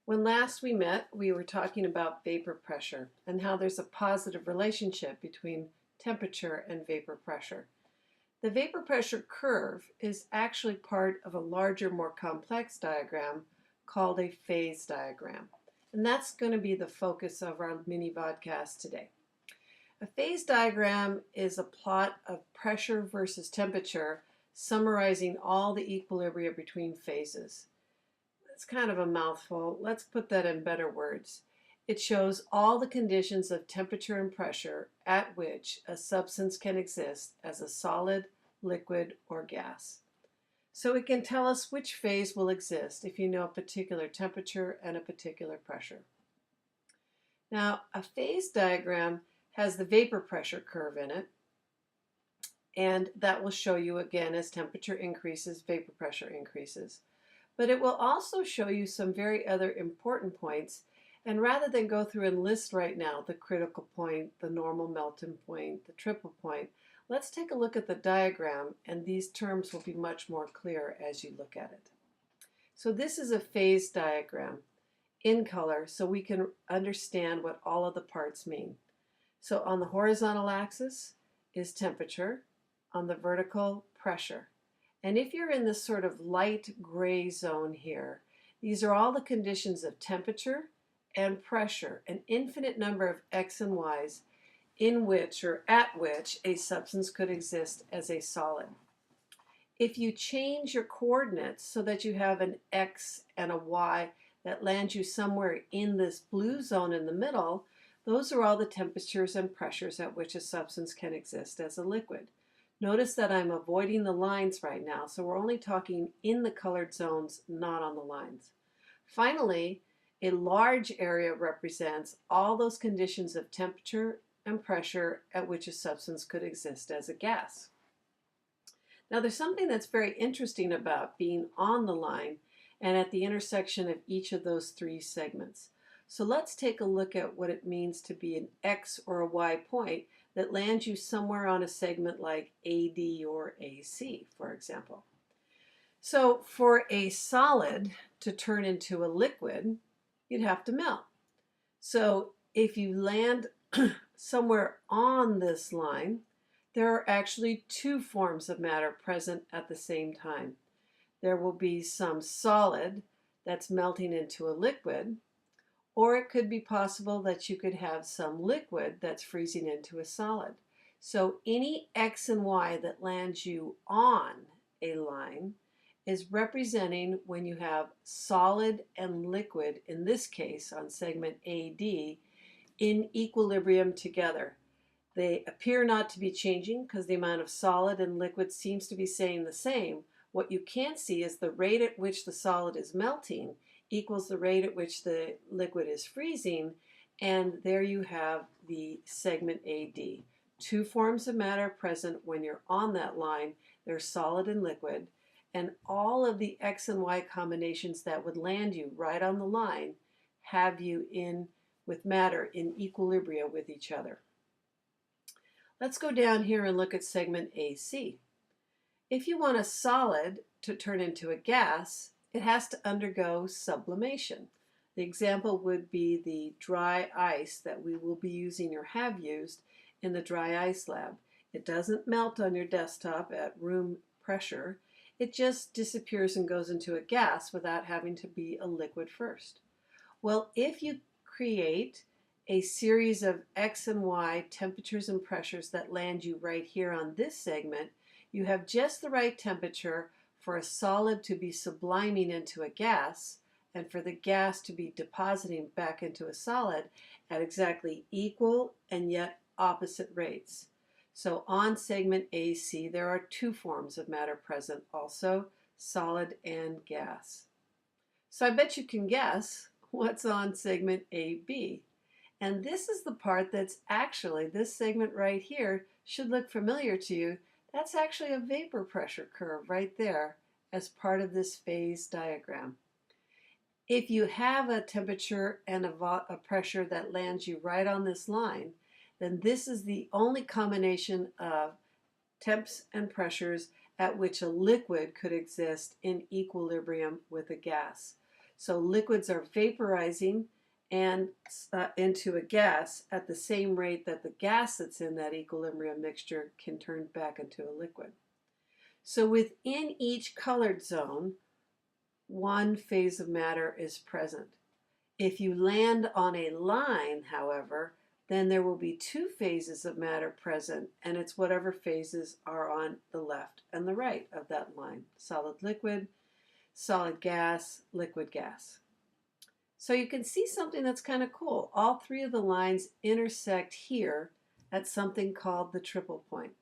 When last we met, we were talking about vapor pressure and how there's a positive relationship between temperature and vapor pressure. The vapor pressure curve is actually part of a larger, more complex diagram called a phase diagram. And that's going to be the focus of our mini vodcast today. A phase diagram is a plot of pressure versus temperature summarizing all the equilibria between phases. It's kind of a mouthful. Let's put that in better words. It shows all the conditions of temperature and pressure at which a substance can exist as a solid, liquid, or gas. So it can tell us which phase will exist if you know a particular temperature and a particular pressure. Now, a phase diagram has the vapor pressure curve in it, and that will show you again as temperature increases, vapor pressure increases. But it will also show you some very other important points. And rather than go through and list right now the critical point, the normal melting point, the triple point, let's take a look at the diagram, and these terms will be much more clear as you look at it. So this is a phase diagram in color so we can understand what all of the parts mean. So on the horizontal axis is temperature, on the vertical, pressure. And if you're in this sort of light gray zone here, these are all the conditions of temperature and pressure, an infinite number of x and y's in which or at which a substance could exist as a solid. If you change your coordinates so that you have an x and a y that lands you somewhere in this blue zone in the middle, those are all the temperatures and pressures at which a substance can exist as a liquid. Notice that I'm avoiding the lines right now, so we're only talking in the colored zones, not on the lines. Finally, a large area represents all those conditions of temperature and pressure at which a substance could exist as a gas. Now, there's something that's very interesting about being on the line and at the intersection of each of those three segments. So let's take a look at what it means to be an X or a Y point that lands you somewhere on a segment like AD or AC, for example. So for a solid to turn into a liquid, you'd have to melt. So if you land somewhere on this line, there are actually two forms of matter present at the same time. There will be some solid that's melting into a liquid, or it could be possible that you could have some liquid that's freezing into a solid. So any X and Y that lands you on a line is representing when you have solid and liquid, in this case on segment AD, in equilibrium together. They appear not to be changing because the amount of solid and liquid seems to be staying the same. What you can't see is the rate at which the solid is melting equals the rate at which the liquid is freezing, and there you have the segment AD. Two forms of matter present when you're on that line. They're solid and liquid, and all of the X and Y combinations that would land you right on the line have you in with matter in equilibria with each other. Let's go down here and look at segment AC. If you want a solid to turn into a gas, it has to undergo sublimation. The example would be the dry ice that we will be using or have used in the dry ice lab. It doesn't melt on your desktop at room pressure. It just disappears and goes into a gas without having to be a liquid first. Well, if you create a series of X and Y temperatures and pressures that land you right here on this segment, you have just the right temperature for a solid to be subliming into a gas and for the gas to be depositing back into a solid at exactly equal and yet opposite rates. So on segment AC, there are two forms of matter present also, solid and gas. So I bet you can guess what's on segment AB. And this is the part that's actually, this segment right here should look familiar to you. That's actually a vapor pressure curve right there as part of this phase diagram. If you have a temperature and a pressure that lands you right on this line, then this is the only combination of temps and pressures at which a liquid could exist in equilibrium with a gas. So liquids are vaporizing and into a gas at the same rate that the gas that's in that equilibrium mixture can turn back into a liquid. So within each colored zone, one phase of matter is present. If you land on a line, however, then there will be two phases of matter present, and it's whatever phases are on the left and the right of that line. Solid liquid, solid gas, liquid gas. So you can see something that's kind of cool. All three of the lines intersect here at something called the triple point.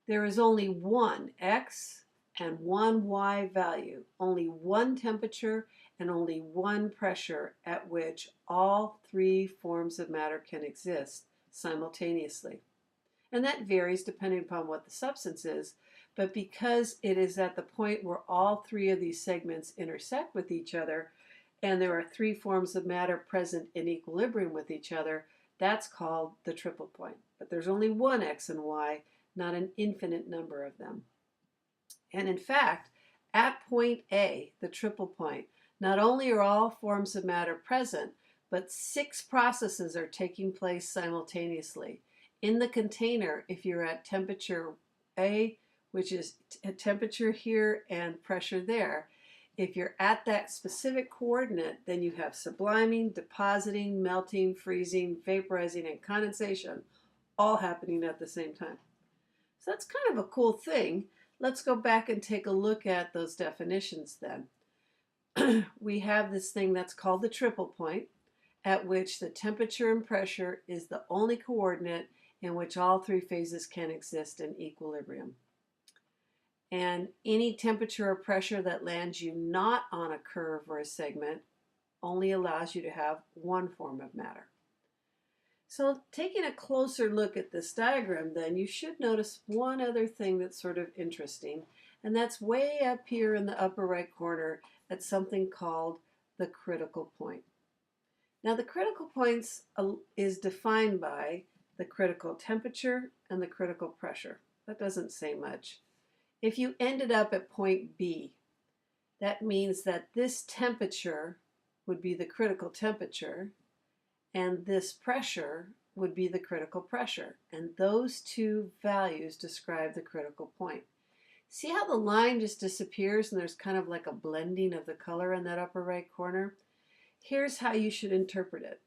There is only one X and one Y value, only one temperature and only one pressure at which all three forms of matter can exist simultaneously. And that varies depending upon what the substance is, but because it is at the point where all three of these segments intersect with each other, and there are three forms of matter present in equilibrium with each other, that's called the triple point. But there's only one X and Y, not an infinite number of them. And in fact, at point A, the triple point, not only are all forms of matter present, but 6 processes are taking place simultaneously. In the container, if you're at temperature A, which is a temperature here and pressure there, if you're at that specific coordinate, then you have subliming, depositing, melting, freezing, vaporizing, and condensation all happening at the same time. So that's kind of a cool thing. Let's go back and take a look at those definitions then. We have this thing that's called the triple point, at which the temperature and pressure is the only coordinate in which all three phases can exist in equilibrium. And any temperature or pressure that lands you not on a curve or a segment only allows you to have one form of matter. So taking a closer look at this diagram then, you should notice one other thing that's sort of interesting, and that's way up here in the upper right corner at something called the critical point. Now the critical points is defined by the critical temperature and the critical pressure. That doesn't say much. If you ended up at point B, that means that this temperature would be the critical temperature, and this pressure would be the critical pressure. And those two values describe the critical point. See how the line just disappears and there's kind of like a blending of the color in that upper right corner? Here's how you should interpret it.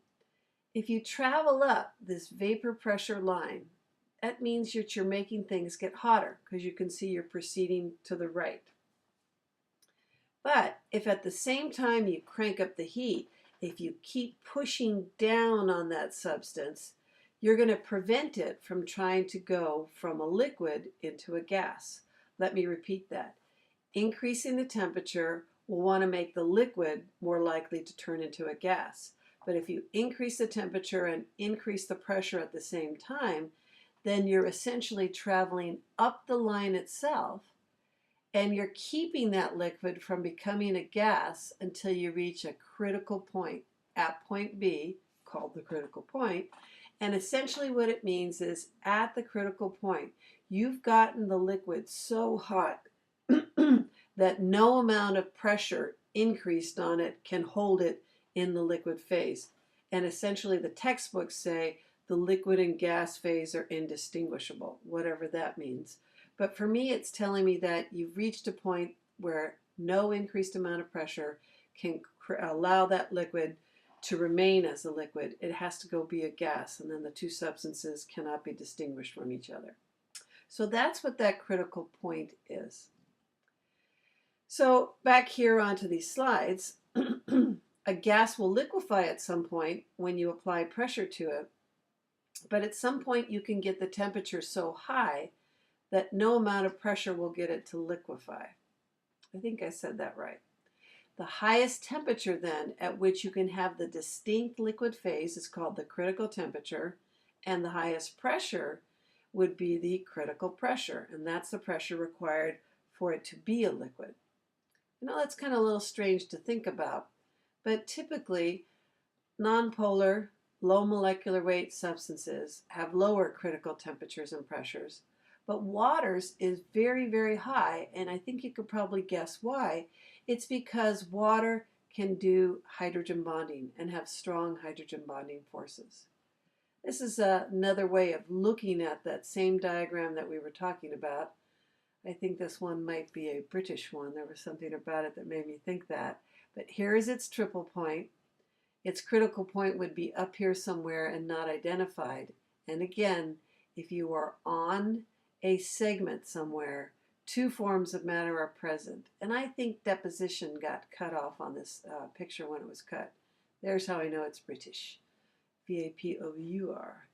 If you travel up this vapor pressure line, that means that you're making things get hotter because you can see you're proceeding to the right. But if at the same time you crank up the heat, if you keep pushing down on that substance, you're going to prevent it from trying to go from a liquid into a gas. Let me repeat that. Increasing the temperature will want to make the liquid more likely to turn into a gas. But if you increase the temperature and increase the pressure at the same time, then you're essentially traveling up the line itself, and you're keeping that liquid from becoming a gas until you reach a critical point at point B, called the critical point. And essentially what it means is at the critical point, you've gotten the liquid so hot that no amount of pressure increased on it can hold it in the liquid phase. And essentially the textbooks say the liquid and gas phase are indistinguishable, whatever that means. But for me, it's telling me that you've reached a point where no increased amount of pressure can allow that liquid to remain as a liquid. It has to go be a gas, and then the two substances cannot be distinguished from each other. So that's what that critical point is. So back here onto these slides, a gas will liquefy at some point when you apply pressure to it, but at some point you can get the temperature so high that no amount of pressure will get it to liquefy. I think I said that right. The highest temperature then at which you can have the distinct liquid phase is called the critical temperature, and the highest pressure would be the critical pressure, and that's the pressure required for it to be a liquid. I know that's kind of a little strange to think about, but typically nonpolar, low molecular weight substances have lower critical temperatures and pressures. But water's is very, very high, and I think you could probably guess why. It's because water can do hydrogen bonding and have strong hydrogen bonding forces. This is another way of looking at that same diagram that we were talking about. I think this one might be a British one. There was something about it that made me think that. But here is its triple point. Its critical point would be up here somewhere and not identified. And again, if you are on a segment somewhere, two forms of matter are present. And I think deposition got cut off on this picture when it was cut. There's how I know it's British. VAPOUR.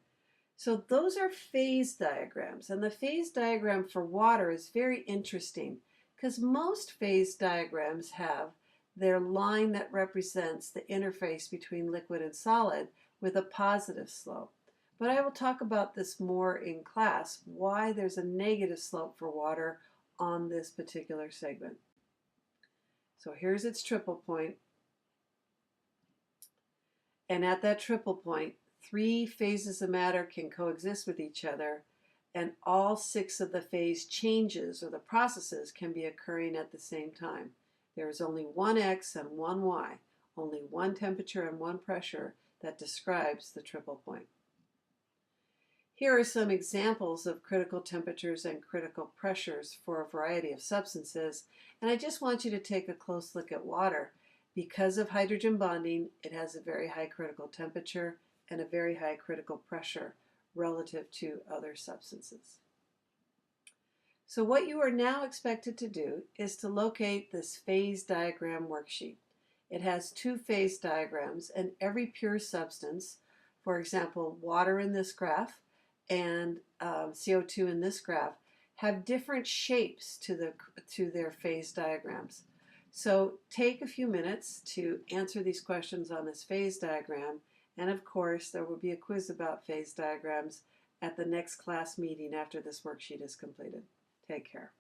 So those are phase diagrams, and the phase diagram for water is very interesting because most phase diagrams have their line that represents the interface between liquid and solid with a positive slope. But I will talk about this more in class, why there's a negative slope for water on this particular segment. So here's its triple point. And at that triple point, three phases of matter can coexist with each other, and all six of the phase changes or the processes can be occurring at the same time. There is only one X and one Y, only one temperature and one pressure that describes the triple point. Here are some examples of critical temperatures and critical pressures for a variety of substances, and I just want you to take a close look at water. Because of hydrogen bonding, it has a very high critical temperature and a very high critical pressure relative to other substances. So what you are now expected to do is to locate this phase diagram worksheet. It has two phase diagrams, and every pure substance, for example, water in this graph and CO2 in this graph, have different shapes to their phase diagrams. So take a few minutes to answer these questions on this phase diagram, and of course there will be a quiz about phase diagrams at the next class meeting after this worksheet is completed. Take care.